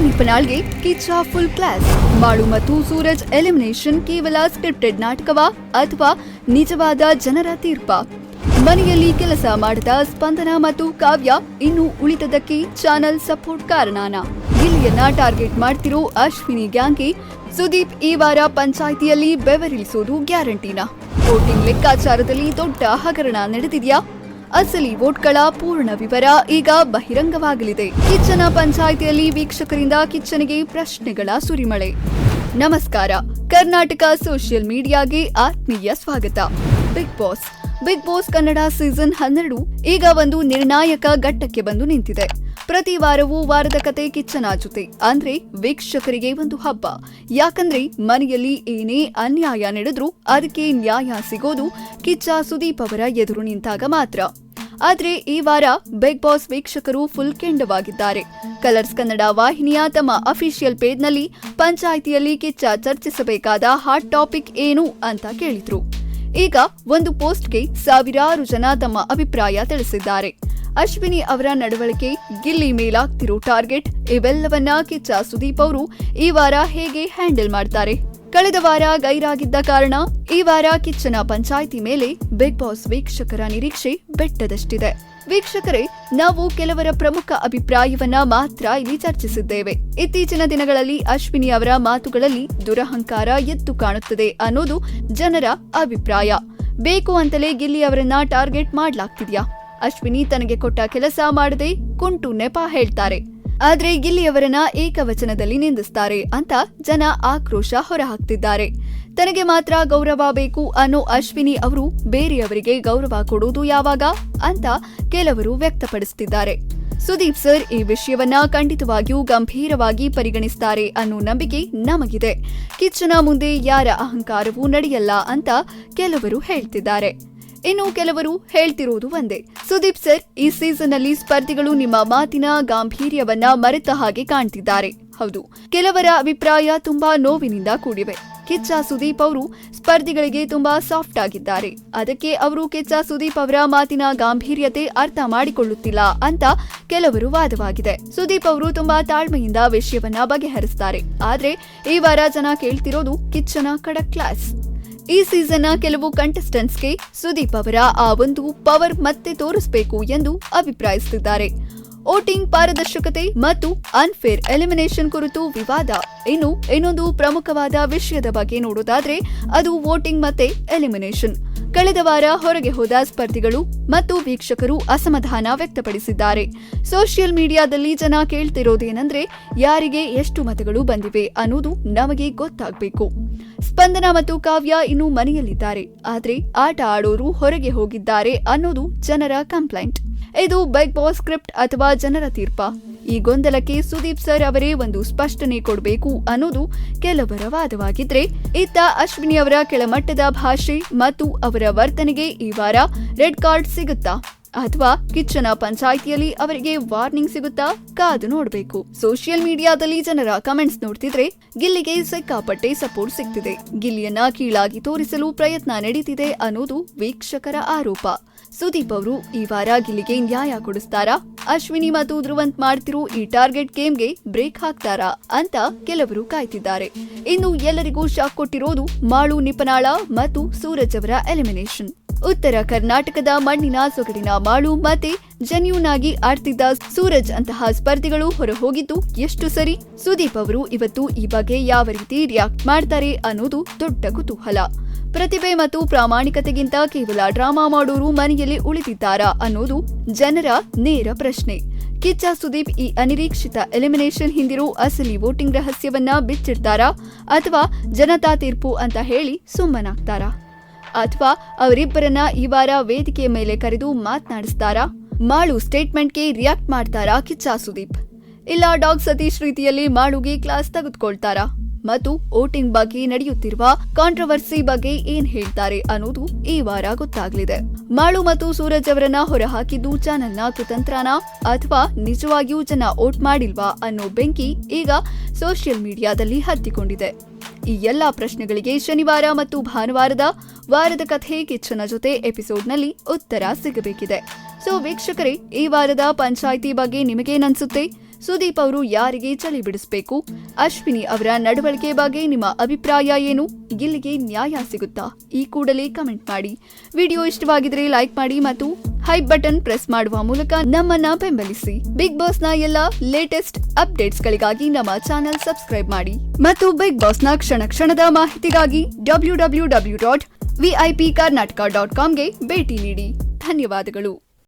ನಿಪನಾಳ್ಗೆ Kichcha full class. Malu ಮತ್ತು Suraj elimination ಕೇವಲ scripted ನಾಟಕವಾ ಅಥವಾ ನಿಜವಾದ ಜನರ ತೀರ್ಪ? ಮನೆಯಲ್ಲಿ ಕೆಲಸ ಮಾಡಿದ ಸ್ಪಂದನ ಮತ್ತು ಕಾವ್ಯ ಇನ್ನು ಉಳಿದದಕ್ಕೆ ಚಾನಲ್ ಸಪೋರ್ಟ್ ಕಾರಣನಾ? ಗಿಲ್ಲಿಯನ್ನ ಟಾರ್ಗೆಟ್ ಮಾಡ್ತಿರೋ ಅಶ್ವಿನಿ ಗ್ಯಾಂಗ್ಗೆ ಸುದೀಪ್ ಈ ವಾರ ಪಂಚಾಯಿತಿಯಲ್ಲಿ ಬೆವರಿಳಿಸೋದು ಗ್ಯಾರಂಟಿನಾ? ವೋಟಿಂಗ್ ಲೆಕ್ಕಾಚಾರದಲ್ಲಿ ದೊಡ್ಡ ಹಗರಣ ನಡೆದಿದೆಯಾ? ಅಸಲಿ ವೋಟ್ಗಳ ಪೂರ್ಣ ವಿವರ ಈಗ ಬಹಿರಂಗವಾಗಲಿದೆ. ಕಿಚ್ಚನ ಪಂಚಾಯಿತಿಯಲ್ಲಿ ವೀಕ್ಷಕರಿಂದ ಕಿಚ್ಚನಿಗೆ ಪ್ರಶ್ನೆಗಳ ಸುರಿಮಳೆ. ನಮಸ್ಕಾರ, ಕರ್ನಾಟಕ ಸೋಷಿಯಲ್ ಮೀಡಿಯಾಗೆ ಆತ್ಮೀಯ ಸ್ವಾಗತ. ಬಿಗ್ ಬಾಸ್ ಕನ್ನಡ ಸೀಸನ್ 12 ಈಗ ಒಂದು ನಿರ್ಣಾಯಕ ಘಟ್ಟಕ್ಕೆ ಬಂದು ನಿಂತಿದೆ. ಪ್ರತಿ ವಾರವೂ ವಾರದ ಕತೆ ಕಿಚ್ಚನ ಜೊತೆ, ಅಂದ್ರೆ ವೀಕ್ಷಕರಿಗೆ ಒಂದು ಹಬ್ಬ. ಯಾಕಂದ್ರೆ ಮನೆಯಲ್ಲಿ ಏನೇ ಅನ್ಯಾಯ ನಡೆದ್ರೂ ಅದಕ್ಕೆ ನ್ಯಾಯ ಸಿಗೋದು ಕಿಚ್ಚ ಸುದೀಪ್ ಅವರ ಎದುರು ನಿಂತಾಗ ಮಾತ್ರ. ಆದ್ರೆ ಈ ವಾರ ಬಿಗ್ ಬಾಸ್ ವೀಕ್ಷಕರು ಫುಲ್ ಕೆಂಡವಾಗಿದ್ದಾರೆ. ಕಲರ್ಸ್ ಕನ್ನಡ ವಾಹಿನಿಯ ತಮ್ಮ ಅಫಿಷಿಯಲ್ ಪೇಜ್ನಲ್ಲಿ ಪಂಚಾಯಿತಿಯಲ್ಲಿ ಕಿಚ್ಚ ಚರ್ಚಿಸಬೇಕಾದ ಹಾಟ್ ಟಾಪಿಕ್ ಏನು ಅಂತ ಕೇಳಿದ್ರು. ಈಗ ಒಂದು ಪೋಸ್ಟ್ಗೆ ಸಾವಿರಾರು ಜನ ತಮ್ಮ ಅಭಿಪ್ರಾಯ ತಿಳಿಸಿದ್ದಾರೆ. ಅಶ್ವಿನಿ ಅವರ ನಡವಳಿಕೆ, ಗಿಲ್ಲಿ ಮೇಲಾಗ್ತಿರೋ ಟಾರ್ಗೆಟ್, ಇವೆಲ್ಲವನ್ನ ಕಿಚ್ಚ ಸುದೀಪ್ ಅವರು ಈ ವಾರ ಹೇಗೆ ಹ್ಯಾಂಡಲ್ ಮಾಡ್ತಾರೆ? ಕಳೆದ ವಾರ ಗೈರಾಗಿದ್ದ ಕಾರಣ ಈ ವಾರ ಕಿಚ್ಚನ ಪಂಚಾಯಿತಿ ಮೇಲೆ ಬಿಗ್ ಬಾಸ್ ವೀಕ್ಷಕರ ನಿರೀಕ್ಷೆ ಬೆಟ್ಟದಷ್ಟಿದೆ. ವೀಕ್ಷಕರೇ, ನಾವು ಕೆಲವರ ಪ್ರಮುಖ ಅಭಿಪ್ರಾಯವನ್ನ ಮಾತ್ರ ಇಲ್ಲಿ ಚರ್ಚಿಸಿದ್ದೇವೆ. ಇತ್ತೀಚಿನ ದಿನಗಳಲ್ಲಿ ಅಶ್ವಿನಿ ಅವರ ಮಾತುಗಳಲ್ಲಿ ದುರಹಂಕಾರ ಎದ್ದು ಕಾಣುತ್ತದೆ ಅನ್ನೋದು ಜನರ ಅಭಿಪ್ರಾಯ. ಬೇಕು ಅಂತಲೇ ಗಿಲ್ಲಿ ಅವರನ್ನ ಟಾರ್ಗೆಟ್ ಮಾಡ್ಲಾಗ್ತಿದ್ಯಾ? ಅಶ್ವಿನಿ ತನಗೆ ಕೊಟ್ಟ ಕೆಲಸ ಮಾಡದೆ ಕುಂಟು ನೆಪ ಹೇಳ್ತಾರೆ, ಆದ್ರೆ ಗಿಲ್ಲಿ ಅವರನ್ನ ಏಕವಚನದಲ್ಲಿ ನಿಂದಿಸ್ತಾರೆ ಅಂತ ಜನ ಆಕ್ರೋಶ ಹೊರಹಾಕ್ತಿದ್ದಾರೆ. ತನಗೆ ಮಾತ್ರ ಗೌರವ ಬೇಕು ಅನ್ನೋ ಅಶ್ವಿನಿ ಅವರು ಬೇರೆಯವರಿಗೆ ಗೌರವ ಕೊಡೋದು ಯಾವಾಗ ಅಂತ ಕೆಲವರು ವ್ಯಕ್ತಪಡಿಸುತ್ತಿದ್ದಾರೆ. ಸುದೀಪ್ ಸರ್ ಈ ವಿಷಯವನ್ನ ಖಂಡಿತವಾಗಿಯೂ ಗಂಭೀರವಾಗಿ ಪರಿಗಣಿಸುತ್ತಾರೆ ಅನ್ನೋ ನಂಬಿಕೆ ನಮಗಿದೆ. ಕಿಚ್ಚನ ಮುಂದೆ ಯಾರ ಅಹಂಕಾರವೂ ನಡೆಯಲ್ಲ ಅಂತ ಕೆಲವರು ಹೇಳ್ತಿದ್ದಾರೆ. ಇನ್ನು ಕೆಲವರು ಹೇಳ್ತಿರೋದು ಒಂದೇ, ಸುದೀಪ್ ಸರ್ ಈ ಸೀಸನ್ ನಲ್ಲಿ ಸ್ಪರ್ಧಿಗಳು ನಿಮ್ಮ ಮಾತಿನ ಗಾಂಭೀರ್ಯವನ್ನ ಮರೆತ ಹಾಗೆ ಕಾಣ್ತಿದ್ದಾರೆ. ಹೌದು, ಕೆಲವರ ಅಭಿಪ್ರಾಯ ತುಂಬಾ ನೋವಿನಿಂದ ಕೂಡಿವೆ. ಕಿಚ್ಚ ಸುದೀಪ್ ಅವರು ಸ್ಪರ್ಧಿಗಳಿಗೆ ತುಂಬಾ ಸಾಫ್ಟ್ ಆಗಿದ್ದಾರೆ. ಅದಕ್ಕೆ ಅವರು ಕಿಚ್ಚ ಸುದೀಪ್ ಅವರ ಮಾತಿನ ಗಾಂಭೀರ್ಯತೆ ಅರ್ಥ ಮಾಡಿಕೊಳ್ಳುತ್ತಿಲ್ಲ ಅಂತ ಕೆಲವರು ವಾದವಾಗಿದೆ. ಸುದೀಪ್ ಅವರು ತುಂಬಾ ತಾಳ್ಮೆಯಿಂದ ವಿಷಯವನ್ನ ಬಗೆಹರಿಸುತ್ತಾರೆ. ಆದ್ರೆ ಈ ವಾರ ಜನ ಕೇಳ್ತಿರೋದು ಕಿಚ್ಚನ ಖಡಕ್ ಕ್ಲಾಸ್. ಈ ಸೀಸನ್ನ ಕೆಲವು ಕಂಟೆಸ್ಟೆಂಟ್ಸ್ಗೆ ಸುದೀಪ್ ಅವರ ಆ ಒಂದು ಪವರ್ ಮತ್ತೆ ತೋರಿಸಬೇಕು ಎಂದು ಅಭಿಪ್ರಾಯಿಸುತ್ತಿದ್ದಾರೆ. ವೋಟಿಂಗ್ ಪಾರದರ್ಶಕತೆ ಮತ್ತು ಅನ್ಫೇರ್ ಎಲಿಮಿನೇಷನ್ ಕುರಿತು ವಿವಾದ. ಇನ್ನೊಂದು ಪ್ರಮುಖವಾದ ವಿಷಯದ ಬಗ್ಗೆ ನೋಡೋದಾದ್ರೆ ಅದು ವೋಟಿಂಗ್ ಮತ್ತೆ ಎಲಿಮಿನೇಷನ್. ಕಳೆದ ವಾರ ಹೊರಗೆ ಹೋದ ಸ್ಪರ್ಧಿಗಳು ಮತ್ತು ವೀಕ್ಷಕರು ಅಸಮಾಧಾನ ವ್ಯಕ್ತಪಡಿಸಿದ್ದಾರೆ. ಸೋಷಿಯಲ್ ಮೀಡಿಯಾದಲ್ಲಿ ಜನ ಕೇಳ್ತಿರೋದೇನೆಂದ್ರೆ ಯಾರಿಗೆ ಎಷ್ಟು ಮತಗಳು ಬಂದಿವೆ ಅನ್ನೋದು ನಮಗೆ ಗೊತ್ತಾಗಬೇಕು. ಸ್ಪಂದನ ಮತ್ತು ಕಾವ್ಯ ಇನ್ನೂ ಮನೆಯಲ್ಲಿದ್ದಾರೆ, ಆದ್ರೆ ಆಟ ಆಡೋರು ಹೊರಗೆ ಹೋಗಿದ್ದಾರೆ ಅನ್ನೋದು ಜನರ ಕಂಪ್ಲೇಂಟ್. ಇದು ಬಿಗ್ ಬಾಸ್ ಸ್ಕ್ರಿಪ್ಟ್ ಅಥವಾ ಜನರ ತೀರ್ಪ? ಈ ಗೊಂದಲಕ್ಕೆ ಸುದೀಪ್ ಸರ್ ಅವರೇ ಒಂದು ಸ್ಪಷ್ಟನೆ ಕೊಡಬೇಕು ಅನ್ನೋದು ಕೆಲವರ ವಾದವಾಗಿದ್ರೆ, ಇತ್ತ ಅಶ್ವಿನಿ ಅವರ ಕೆಳಮಟ್ಟದ ಭಾಷೆ ಮತ್ತು ಅವರ ವರ್ತನೆಗೆ ಈ ವಾರ ರೆಡ್ ಕಾರ್ಡ್ ಸಿಗುತ್ತಾ ಅಥವಾ ಕಿಚ್ಚನ ಪಂಚಾಯಿತಿಯಲ್ಲಿ ಅವರಿಗೆ ವಾರ್ನಿಂಗ್ ಸಿಗುತ್ತಾ? ಕಾದು ನೋಡಬೇಕು. ಸೋಷಿಯಲ್ ಮೀಡಿಯಾದಲ್ಲಿ ಜನರ ಕಮೆಂಟ್ಸ್ ನೋಡ್ತಿದ್ರೆ ಗಿಲ್ಲಿಗೆ ಸಿಕ್ಕಾಪಟ್ಟೆ ಸಪೋರ್ಟ್ ಸಿಗ್ತಿದೆ. ಗಿಲ್ಲಿಯನ್ನ ಕೀಳಾಗಿ ತೋರಿಸಲು ಪ್ರಯತ್ನ ನಡೀತಿದೆ ಅನ್ನೋದು ವೀಕ್ಷಕರ ಆರೋಪ. ಸುದೀಪ್ ಅವರು ಈ ವಾರ ಗಿಲ್ಲಿಗೆ ನ್ಯಾಯ ಕೊಡಿಸ್ತಾರಾ? ಅಶ್ವಿನಿ ಮತ್ತು ಧ್ರುವಂತ್ ಮಾಡ್ತಿರೋ ಈ ಟಾರ್ಗೆಟ್ ಗೇಮ್ಗೆ ಬ್ರೇಕ್ ಹಾಕ್ತಾರಾ ಅಂತ ಕೆಲವರು ಕಾಯ್ತಿದ್ದಾರೆ. ಇನ್ನು ಎಲ್ಲರಿಗೂ ಶಾಕ್ ಕೊಟ್ಟಿರೋದು ಮಾಳು ನಿಪನಾಳ ಮತ್ತು ಸೂರಜ್ ಅವರ ಎಲಿಮಿನೇಷನ್. ಉತ್ತರ ಕರ್ನಾಟಕದ ಮಣ್ಣಿನ ಸೊಗಡಿನ ಮಾಳು ಮತ್ತೆ ಜೆನ್ಯೂನ್ ಆಗಿ ಆಡ್ತಿದ್ದ ಸೂರಜ್ ಅಂತಹ ಸ್ಪರ್ಧಿಗಳು ಹೊರಹೋಗಿದ್ದು ಎಷ್ಟು ಸರಿ? ಸುದೀಪ್ ಅವರು ಇವತ್ತು ಈ ಬಗ್ಗೆ ಯಾವ ರೀತಿ ರಿಯಾಕ್ಟ್ ಮಾಡ್ತಾರೆ ಅನ್ನೋದು ದೊಡ್ಡ ಕುತೂಹಲ. ಪ್ರತಿಭೆ ಮತ್ತು ಪ್ರಾಮಾಣಿಕತೆಗಿಂತ ಕೇವಲ ಡ್ರಾಮಾ ಮಾಡೋರು ಮನೆಯಲ್ಲಿ ಉಳಿದಿದ್ದಾರಾ ಅನ್ನೋದು ಜನರ ನೇರ ಪ್ರಶ್ನೆ. ಕಿಚ್ಚ ಸುದೀಪ್ ಈ ಅನಿರೀಕ್ಷಿತ ಎಲಿಮಿನೇಷನ್ ಹಿಂದಿರೋ ಅಸಲಿ ವೋಟಿಂಗ್ ರಹಸ್ಯವನ್ನ ಬಿಚ್ಚಿಡ್ತಾರಾ ಅಥವಾ ಜನತಾ ತೀರ್ಪು ಅಂತ ಹೇಳಿ ಸುಮ್ಮನಾಗ್ತಾರಾ? ಅಥವಾ ಅವರಿಬ್ಬರನ್ನ ಈ ವಾರ ವೇದಿಕೆಯ ಮೇಲೆ ಕರೆದು ಮಾತನಾಡಿಸ್ತಾರಾ? ಮಾಳು ಸ್ಟೇಟ್ಮೆಂಟ್ಗೆ ರಿಯಾಕ್ಟ್ ಮಾಡ್ತಾರಾ ಕಿಚ್ಚ ಸುದೀಪ್? ಇಲ್ಲ ಡಾಗ್ ಸತೀಶ್ ರೀತಿಯಲ್ಲಿ ಮಾಳುಗೆ ಕ್ಲಾಸ್ ತೆಗೆದುಕೊಳ್ತಾರಾ? ಮತ್ತು ವೋಟಿಂಗ್ ಬಗ್ಗೆ ನಡೆಯುತ್ತಿರುವ ಕಾಂಟ್ರವರ್ಸಿ ಬಗ್ಗೆ ಏನ್ ಹೇಳ್ತಾರೆ ಅನ್ನೋದು ಈ ವಾರ ಗೊತ್ತಾಗಲಿದೆ. ಮಾಳು ಮತ್ತು ಸೂರಜ್ ಅವರನ್ನ ಹೊರಹಾಕಿದ್ದು ಚಾನೆಲ್ನ ಕುತಂತ್ರನಾ ಅಥವಾ ನಿಜವಾಗಿಯೂ ಜನ ವೋಟ್ ಮಾಡಿಲ್ವಾ ಅನ್ನೋ ಬೆಂಕಿ ಈಗ ಸೋಷಿಯಲ್ ಮೀಡಿಯಾದಲ್ಲಿ ಹತ್ತಿಕೊಂಡಿದೆ. ಈ ಎಲ್ಲಾ ಪ್ರಶ್ನೆಗಳಿಗೆ ಶನಿವಾರ ಮತ್ತು ಭಾನುವಾರದ ವಾರದ ಕಥೆ ಕಿಚ್ಚನ ಜೊತೆ ಎಪಿಸೋಡ್ನಲ್ಲಿ ಉತ್ತರ ಸಿಗಬೇಕಿದೆ. ಸೊ ವೀಕ್ಷಕರೇ, ಈ ವಾರದ ಪಂಚಾಯಿತಿ ಬಗ್ಗೆ ನಿಮಗೇನನ್ಸುತ್ತೆ? ಸುದೀಪ್ ಅವರು ಯಾರಿಗೆ ಚಳಿ ಬಿಡಿಸಬೇಕು? ಅಶ್ವಿನಿ ಅವರ ನಡವಳಿಕೆ ಬಗ್ಗೆ ನಿಮ್ಮ ಅಭಿಪ್ರಾಯ ಏನು? ಗಿಲ್ಲಿಗೆ ನ್ಯಾಯ ಸಿಗುತ್ತಾ? ಈ ಕೂಡಲೇ ಕಮೆಂಟ್ ಮಾಡಿ. ವಿಡಿಯೋ ಇಷ್ಟವಾಗಿದ್ರೆ ಲೈಕ್ ಮಾಡಿ ಮತ್ತು ಹೈಪ್ ಬಟನ್ ಪ್ರೆಸ್ ಮಾಡುವ ಮೂಲಕ ನಮ್ಮನ್ನ ಬೆಂಬಲಿಸಿ. ಬಿಗ್ ಬಾಸ್ ನ ಎಲ್ಲ ಲೇಟೆಸ್ಟ್ ಅಪ್ಡೇಟ್ಸ್ ಗಳಿಗಾಗಿ ನಮ್ಮ ಚಾನೆಲ್ ಸಬ್ಸ್ಕ್ರೈಬ್ ಮಾಡಿ ಮತ್ತು ಬಿಗ್ ಬಾಸ್ ನ ಕ್ಷಣ ಕ್ಷಣದ ಮಾಹಿತಿಗಾಗಿ www.vipkarnataka.com ಗೆ ಭೇಟಿ ನೀಡಿ. ಧನ್ಯವಾದಗಳು.